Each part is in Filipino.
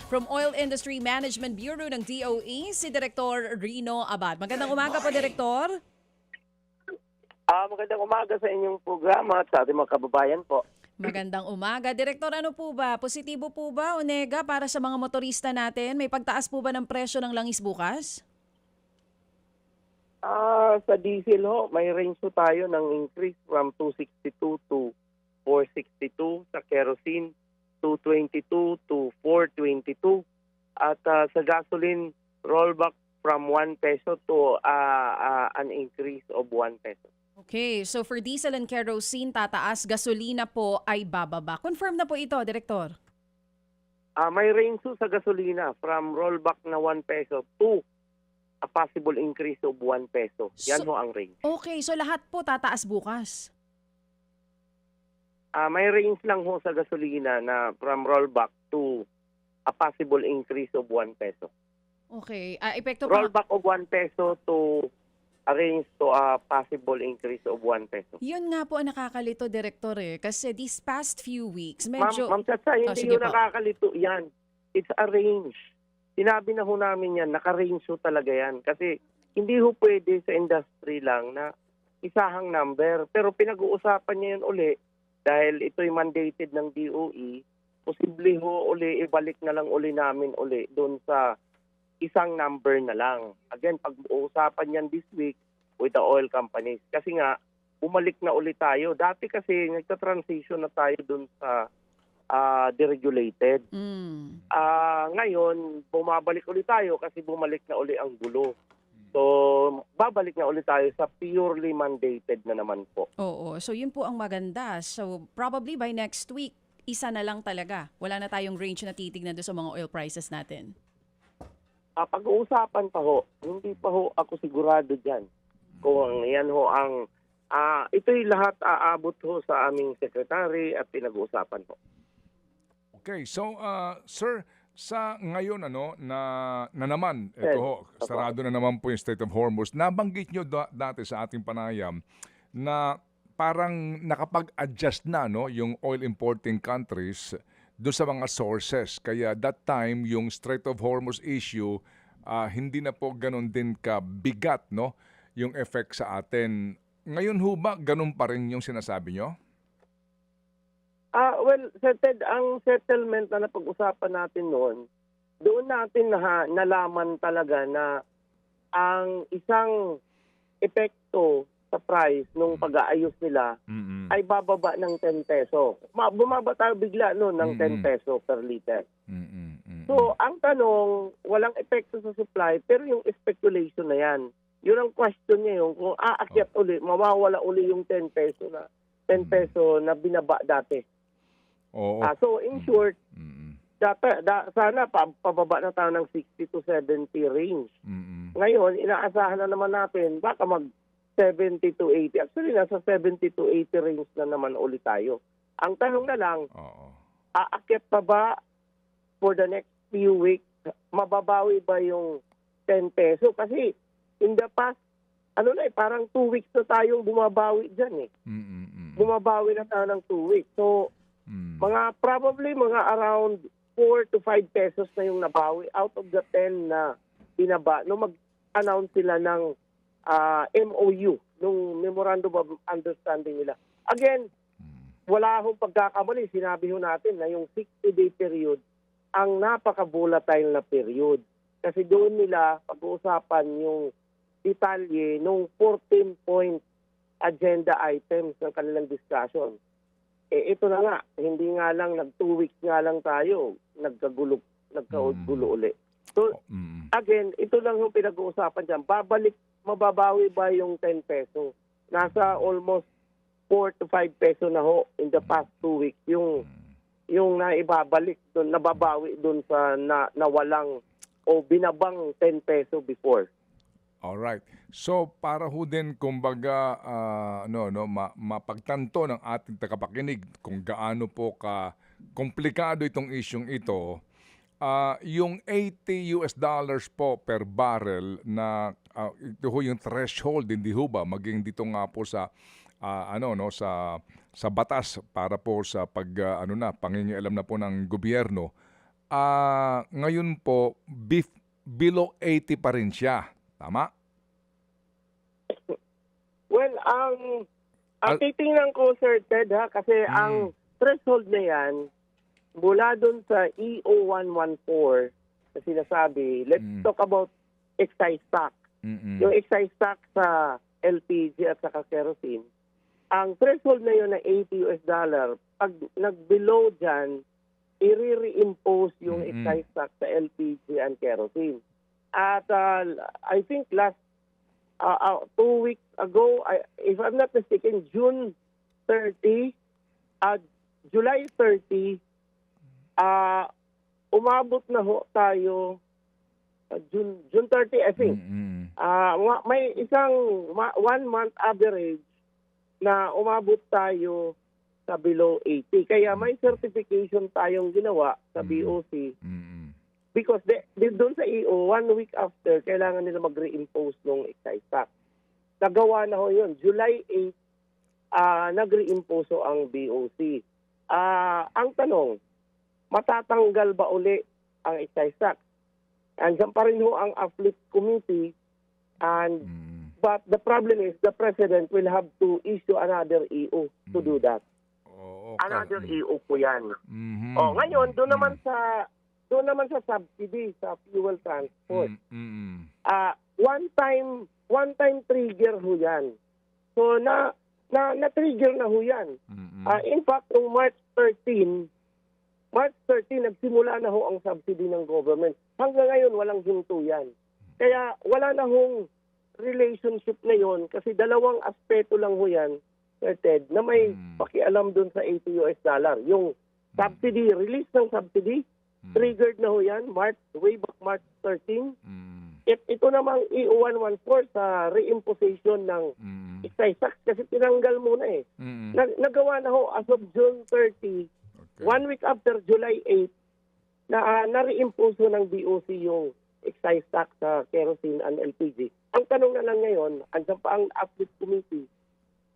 from Oil Industry Management Bureau ng DOE, si Direktor Rino Abad. Magandang umaga po, Direktor. Magandang umaga sa inyong programa at sa ating mga kababayan po. Magandang umaga. Direktor, ano po ba? Positibo po ba o nega para sa mga motorista natin? May pagtaas po ba ng presyo ng langis bukas? Sa diesel ho, may range ho tayo ng increase from 262 to 462. Sa kerosene, 222 to 422. At sa gasoline, rollback from 1 peso to an increase of 1 peso. Okay, so for diesel and kerosene, tataas, gasolina po ay bababa. Confirm na po ito, Direktor. May range ho sa gasolina from rollback na 1 peso to a possible increase of 1 peso. Yan ho ang range. Okay, so lahat po tataas bukas. May range lang ho sa gasolina na from rollback to a possible increase of 1 peso. Okay, epekto pa. Rollback of 1 peso to a range to a possible increase of 1 peso. Yun nga po ang nakakalito, Direktor kasi these past few weeks, medyo... Ma'am Chacha, hindi sige yun po. nakakalito yan. It's a range. Sinabi na ho namin yan, naka-range ho talaga yan. Kasi hindi ho pwede sa industry lang na isahang number. Pero pinag-uusapan niya yun uli dahil ito'y mandated ng DOE. Posible ho uli, ibalik na lang uli namin uli doon sa isang number na lang. Again, pag-uusapan yan this week with the oil companies. Kasi nga, bumalik na uli tayo. Dati kasi nagta-transition na tayo doon sa deregulated. Ngayon, bumabalik ulit tayo kasi bumalik na uli ang gulo. So, babalik na ulit tayo sa purely mandated na naman po. Oo, so yun po ang maganda. So probably by next week, isa na lang talaga. Wala na tayong range na titignan doon sa mga oil prices natin. Pag-uusapan pa ho, hindi pa ho ako sigurado dyan. Kung yan ho ang, ito'y lahat aabot ho sa aming secretary at pinag-uusapan ho. Okay, so sir, sa ngayon na naman ito ho, sarado na naman po yung Strait of Hormuz. Nabanggit nyo dati sa ating panayam na parang nakapag-adjust na yung oil importing countries doon sa mga sources. Kaya that time yung Strait of Hormuz issue hindi na po ganun din kabigat yung effect sa atin. Ngayon ho ba ganun pa rin yung sinasabi nyo? Well, ang settlement na napag-usapan natin noon, doon natin nalaman talaga na ang isang epekto sa price nung pag-aayos nila ay bababa ng 10 peso. Bumaba tayo bigla noon ng 10 peso per liter. So, ang tanong, walang epekto sa supply, pero yung speculation na yan. Yun ang question niya yung kung aakyat uli, mawawala uli yung 10 peso na binaba dati. Oo. So in short, sana pababa na tayo ng 60 to 70 range. Ngayon, inaasahan na naman natin baka mag 70 to 80. Actually, nasa 70 to 80 range na naman ulit tayo. Ang tanong na lang, aakyat pa ba for the next few weeks? Mababawi ba yung 10 peso? Kasi in the past, parang 2 weeks na tayong bumabawi dyan . Bumabawi na tayo ng 2 weeks. So, probably around 4 to 5 pesos na yung nabawi out of the 10 na binaba nung mag-announce sila ng MOU, nung Memorandum of Understanding nila. Again, wala akong pagkakamali. Sinabi ho natin na yung 60-day period ang napaka-volatile na period. Kasi doon nila pag-uusapan yung detalye nung 14-point agenda items ng kanilang discussion. Ito na nga, hindi nga lang 2 weeks nga lang tayo, nagkagulo uli. So, again, ito lang yung pinag-uusapan dyan. Mababawi ba yung 10 peso? Nasa almost 4 to 5 peso na ho in the past 2 weeks. Yung naibabalik doon, nababawi doon sa nawalang o binabang 10 peso before. Alright. So para ho din kumbaga mapagtanto ng ating tagapakinig kung gaano po komplikado itong isyung ito, yung $80 po per barrel na ito ho yung threshold, hindi ho ba maging dito nga po sa sa batas para po sa pangingialam na po ng gobyerno ngayon po, beef below 80 pa rin siya. Tama? Well, ang titingnan ko, Sir Ted, ha, kasi ang threshold na yan, mula dun sa EO114 na sinasabi, let's talk about excise tax. Yung excise tax sa LPG at saka kerosene, ang threshold na yun na $80, pag nag-below dyan, i-reimpose yung excise tax sa LPG and kerosene. At I think last 2 weeks ago, if I'm not mistaken, June 30, July 30, umabot na ho tayo, June 30, I think. May isang 1 month average na umabot tayo sa below 80. Kaya may certification tayong ginawa sa BOC. Because doon sa EO, 1 week after, kailangan nila mag-reimpose ng excise tax. Nagawa na ho yun. July 8, nag-reimpose ang BOC. Ang tanong, matatanggal ba uli ang excise tax? Andiyan pa rin ho ang uplift committee. But the problem is the president will have to issue another EO to do that. Okay. Another EO po yan. Ngayon, doon naman sa subsidy sa fuel transport. One time trigger ho yan. So na-trigger na ho yan. In fact, noong March 13, nagsimula na ho ang subsidy ng government. Hanggang ngayon, walang hinto yan. Kaya wala na hong relationship na yon kasi dalawang aspeto lang ho yan, Sir Ted, na may pakialam dun sa $80. Yung subsidy, release ng subsidy, triggered na ho yan, way back March 13. Ito namang EO114 sa reimposition ng excise tax kasi tinanggal muna eh. Nagawa na ho as of June 30, 1 week after July 8, na reimpose ng BOC yung excise tax sa kerosene and LPG. Ang tanong na lang ngayon, andyan pa ang uplift committee,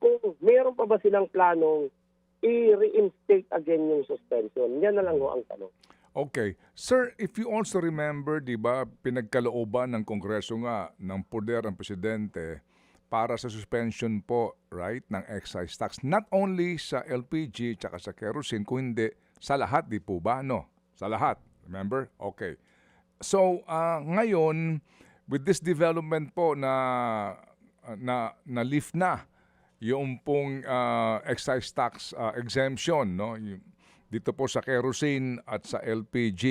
kung mayroon pa ba silang planong i-reinstate again yung suspension. Yan na lang ho ang tanong. Okay. Sir, if you also remember, di ba, pinagkalooban ng Kongreso nga ng poder ang presidente para sa suspension po, right, ng excise tax. Not only sa LPG tsaka sa kerosene, kundi sa lahat, di po ba? No? Sa lahat. Remember? Okay. So, ngayon, with this development po na lift na yung pong excise tax exemption, no? Dito po sa kerosene at sa LPG,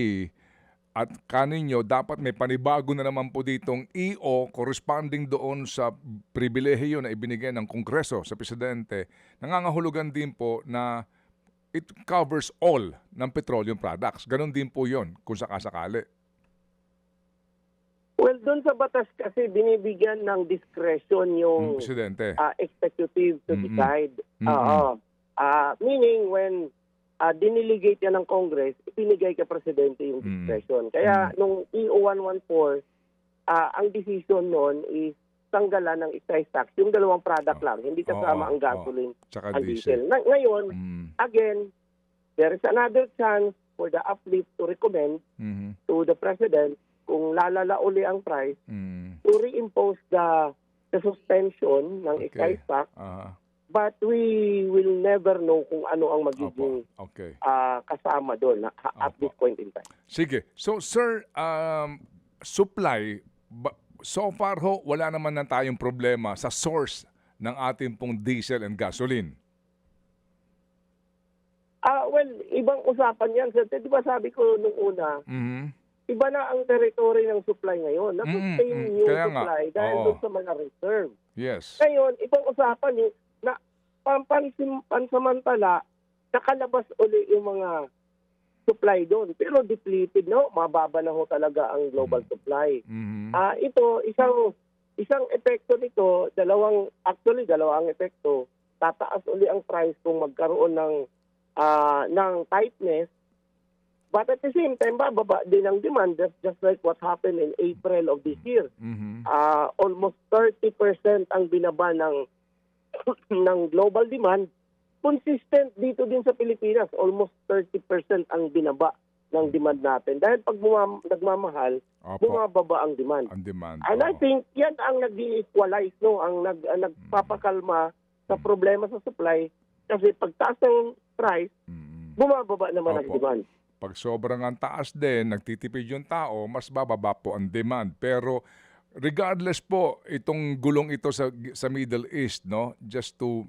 at kaninyo, dapat may panibago na naman po ditong EO corresponding doon sa pribilehiyo na ibinigay ng Kongreso sa Presidente. Nangangahulugan din po na it covers all ng petroleum products. Ganon din po yon kung sakasakali. Well, doon sa batas kasi binibigyan ng discretion yung Presidente. Executive to decide. Meaning when diniligate yan ng Congress, ipinigay kay Presidente yung discretion. Kaya nung EO114, ang decision noon is tanggalan ng excise tax. Yung dalawang product lang, hindi kasama ang gasoline at diesel. Ngayon, again, there is another chance for the uplift to recommend to the President kung lalala uli ang price, to reimpose the suspension ng excise tax. But we will never know kung ano ang magiging kasama doon at this point in time. Sige. So, sir, supply, so far ho, wala naman na tayong problema sa source ng ating pong diesel and gasoline. Well, ibang usapan yan. Sir, di ba sabi ko nung una, iba na ang territory ng supply ngayon. Na-sustain yung supply dahil doon sa mga reserve. Yes. Ngayon, ibang usapan yung na pansamantala, nakalabas uli yung mga supply doon. Pero depleted, no? Mababa na ho talaga ang global supply. Ito, isang epekto nito, dalawang epekto. Tataas uli ang price kung magkaroon ng tightness. But at the same time, bababa din ang demand, just like what happened in April of this year. Almost 30% ang binaba ng global demand. Consistent dito din sa Pilipinas, almost 30% ang binaba ng demand natin. Dahil pag nagmamahal, Opo. bumababa ang demand. Ang demand. And I oo. think yan ang nag-equalize, no? Ang nagpapakalma sa problema sa supply. Kasi pag taas ng price, bumababa naman ang Opo. demand. Pag sobrang ang taas din, nagtitipid yung tao, mas bababa po ang demand. Pero regardless po itong gulong ito sa Middle East, no, just to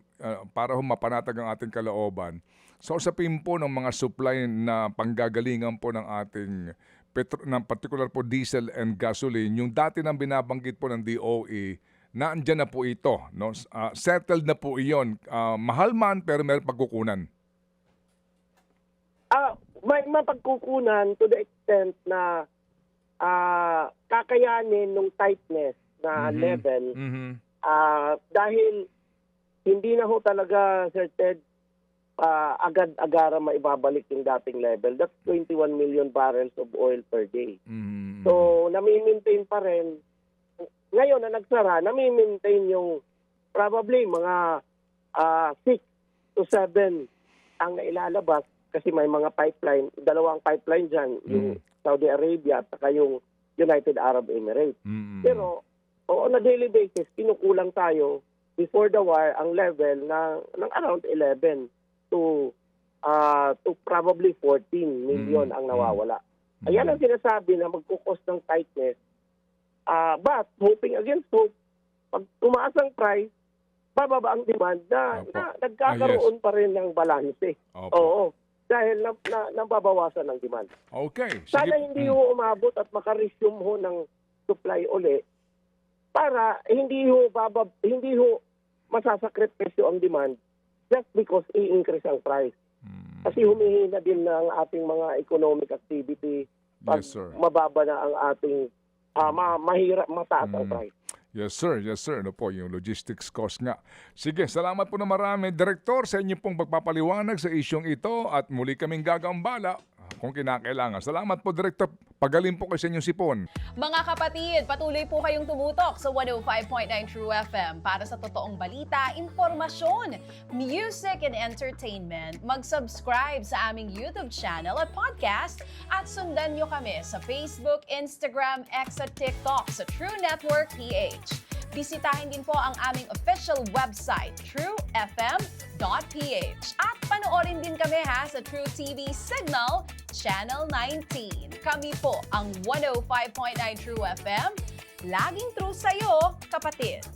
para mapanatag ang ating kalooban. Sa usapin po ng mga supply na panggagalingan po ng ating ng particular po diesel and gasoline, yung dati nang binabanggit po ng DOE, naandyan na po ito, no? Settled na po iyon. Mahal man pero meron pagkukunan. May mapagkukunan to the extent na kakayanin ng tightness na level dahil hindi na ho talaga, Sir Ted, agad-agara maibabalik yung dating level. That's 21 million barrels of oil per day. So, nami-maintain pa rin. Ngayon na nagsara, nami-maintain yung probably mga 6 to 7 ang nailalabas kasi may mga pipeline, dalawang pipeline dyan, yung Saudi Arabia at saka yung United Arab Emirates. Pero, on a daily basis, kinukulang tayo before the war ang level ng around 11 to probably 14 million ang nawawala. Ayan ang sinasabi na magkukos ng tightness. But, hoping against hope, pag tumaas ang price, bababa ang demand na nagkakaroon pa rin ng balanse. Opo. Oo. Dahil nababawasan ng demand. Okay. Sige. Sana hindi ho umabot at makaresume ho ng supply uli para hindi ho masasakripisyo ang demand just because i-increase ang price. Kasi humihina din na ang ating mga economic activity pag Yes, sir. mababa na ang ating mahirap mataas ang price. Yes, sir. Yes, sir. Ano po, yung logistics cost nga. Sige, salamat po na marami, Direktor, sa inyong pong pagpapaliwanag sa isyong ito at muli kaming gagambala kung kinakailangan. Salamat po, Direktor. Pagaling po kayo sa inyong sipon. Mga kapatid, patuloy po kayong tumutok sa 105.9 True FM para sa totoong balita, impormasyon, music and entertainment. Mag-subscribe sa aming YouTube channel at podcast at sundan nyo kami sa Facebook, Instagram, X at TikTok sa True Network PH. Bisitahin din po ang aming official website, truefm.ph. At panoorin din kami sa True TV Signal, Channel 19. Kami po ang 105.9 True FM. Laging true sa'yo, kapatid.